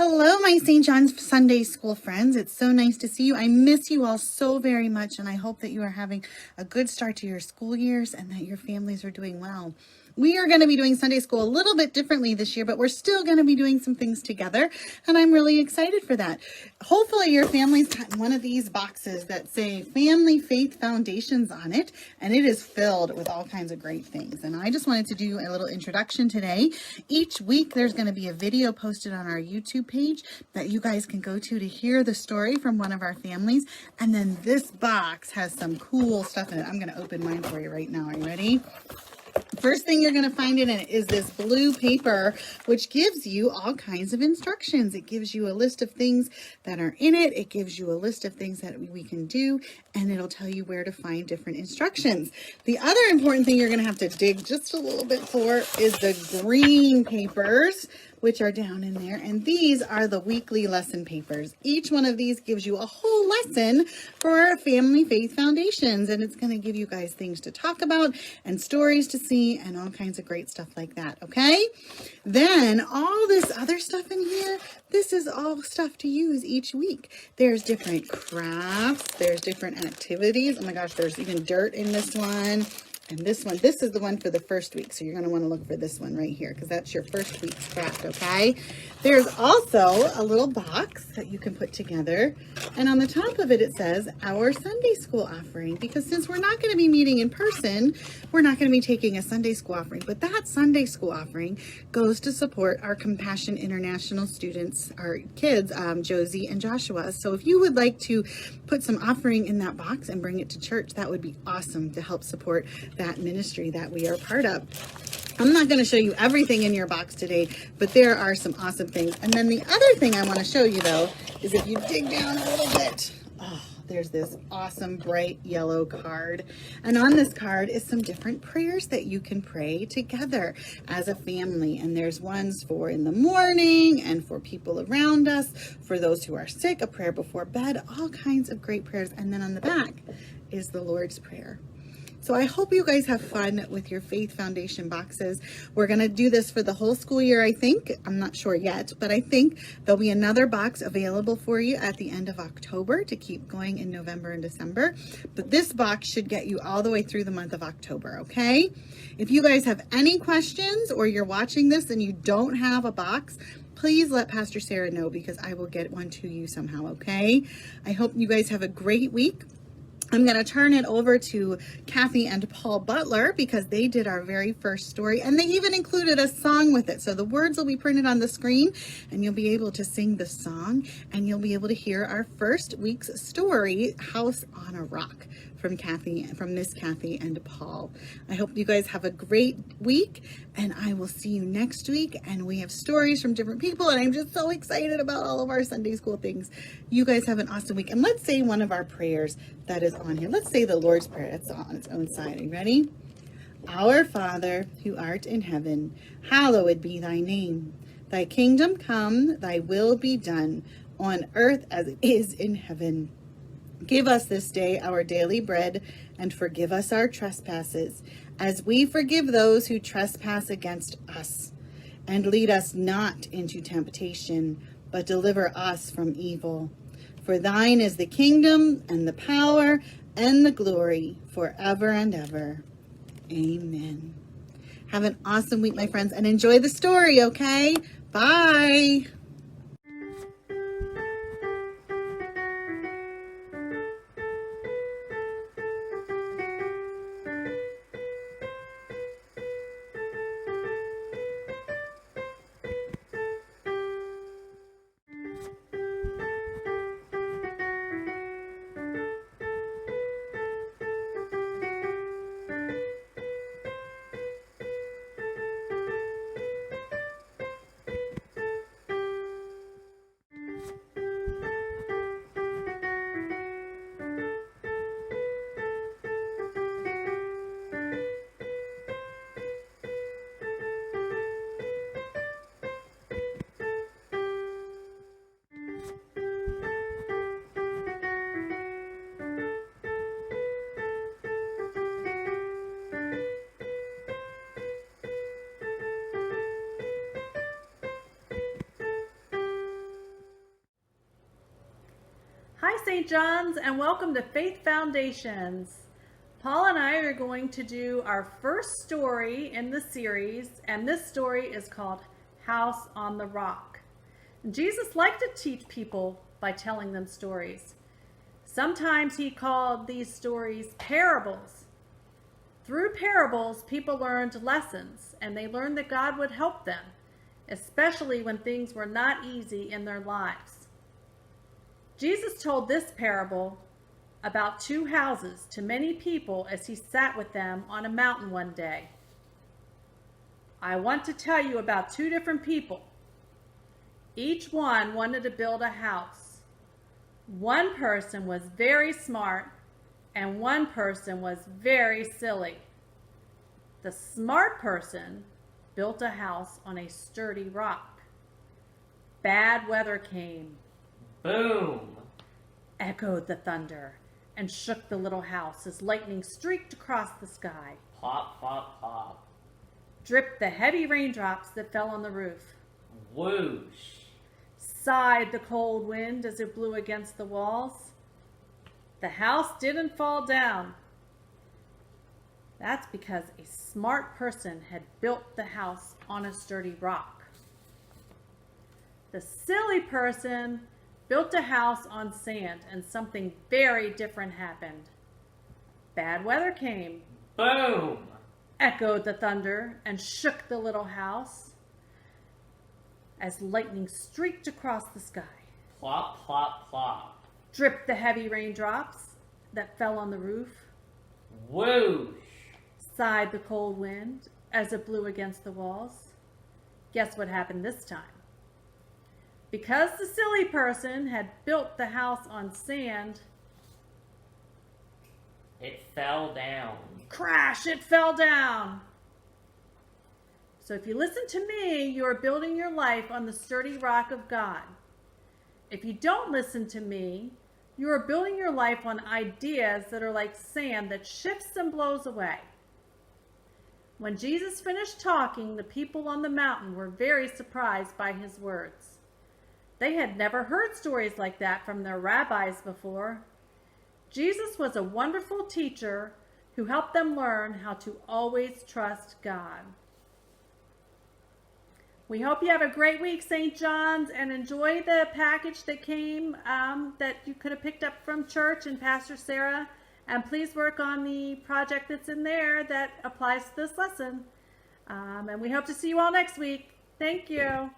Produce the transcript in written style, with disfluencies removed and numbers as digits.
Hello, my St. John's Sunday School friends. It's so nice to see you. I miss you all so very much, and I hope that you are having a good start to your school years and that your families are doing well. We are going to be doing Sunday school a little bit differently this year, but we're still going to be doing some things together, and I'm really excited for that. Hopefully your family's gotten one of these boxes that say Family Faith Foundations on it, and it is filled with all kinds of great things. And I just wanted to do a little introduction today. Each week there's going to be a video posted on our YouTube page that you guys can go to hear the story from one of our families. And then this box has some cool stuff in it. I'm going to open mine for you right now. Are you ready? First thing you're going to find in it is this blue paper, which gives you all kinds of instructions. It gives you a list of things that are in it. It gives you a list of things that we can do, and it'll tell you where to find different instructions. The other important thing you're going to have to dig just a little bit for is the green papers, which are down in there. And these are the weekly lesson papers. Each one of these gives you a whole lesson for Family Faith Foundations. And it's going to give you guys things to talk about and stories to see and all kinds of great stuff like that. Okay. Then all this other stuff in here, this is all stuff to use each week. There's different crafts. There's different activities. Oh my gosh, there's even dirt in this one. And this one, this is the one for the first week. So you're going to want to look for this one right here because that's your first week's craft, okay? There's also a little box that you can put together. And on the top of it, it says our Sunday school offering. Because since we're not going to be meeting in person, we're not going to be taking a Sunday school offering. But that Sunday school offering goes to support our Compassion International students, our kids, Josie and Joshua. So if you would like to put some offering in that box and bring it to church, that would be awesome to help support that ministry that we are part of. I'm not going to show you everything in your box today, but there are some awesome things. And then the other thing I want to show you though, is if you dig down a little bit, there's this awesome bright yellow card. And on this card is some different prayers that you can pray together as a family. And there's ones for in the morning and for people around us, for those who are sick, a prayer before bed, all kinds of great prayers. And then on the back is the Lord's Prayer. So I hope you guys have fun with your Faith Foundation boxes. We're going to do this for the whole school year, I think. I'm not sure yet, but I think there'll be another box available for you at the end of October to keep going in November and December. But this box should get you all the way through the month of October, okay? If you guys have any questions or you're watching this and you don't have a box, please let Pastor Sarah know because I will get one to you somehow, okay? I hope you guys have a great week. I'm going to turn it over to Kathy and Paul Butler because they did our very first story and they even included a song with it. So the words will be printed on the screen and you'll be able to sing the song and you'll be able to hear our first week's story, House on a Rock, from Miss Kathy and Paul. I hope you guys have a great week and I will see you next week. And we have stories from different people and I'm just so excited about all of our Sunday school things. You guys have an awesome week. And let's say one of our prayers that is on here. Let's say the Lord's Prayer. It's on its own side. Are you ready? Our Father, who art in heaven, hallowed be thy name. Thy kingdom come, thy will be done on earth as it is in heaven. Give us this day our daily bread, and forgive us our trespasses, as we forgive those who trespass against us. And lead us not into temptation, but deliver us from evil. For thine is the kingdom, and the power, and the glory, forever and ever. Amen. Have an awesome week, my friends, and enjoy the story, okay? Bye. St. John's, and welcome to Faith Foundations. Paul and I are going to do our first story in the series, and this story is called House on the Rock. Jesus liked to teach people by telling them stories. Sometimes he called these stories parables. Through parables, people learned lessons, and they learned that God would help them, especially when things were not easy in their lives. Jesus told this parable about two houses to many people as he sat with them on a mountain one day. I want to tell you about two different people. Each one wanted to build a house. One person was very smart and one person was very silly. The smart person built a house on a sturdy rock. Bad weather came. Boom! Echoed the thunder and shook the little house as lightning streaked across the sky. Plop, plop, plop. Dripped the heavy raindrops that fell on the roof. Whoosh! Sighed the cold wind as it blew against the walls. The house didn't fall down. That's because a smart person had built the house on a sturdy rock. The silly person built a house on sand, and something very different happened. Bad weather came. Boom! Echoed the thunder and shook the little house as lightning streaked across the sky. Plop, plop, plop. Dripped the heavy raindrops that fell on the roof. Whoosh! Sighed the cold wind as it blew against the walls. Guess what happened this time? Because the silly person had built the house on sand, It fell down. crash, it fell down. So if you listen to me, you are building your life on the sturdy rock of God. If you don't listen to me, you are building your life on ideas that are like sand that shifts and blows away. When Jesus finished talking, the people on the mountain were very surprised by his words. They had never heard stories like that from their rabbis before. Jesus was a wonderful teacher who helped them learn how to always trust God. We hope you have a great week, St. John's, and enjoy the package that came that you could have picked up from church and Pastor Sarah. And please work on the project that's in there that applies to this lesson. And we hope to see you all next week. Thank you.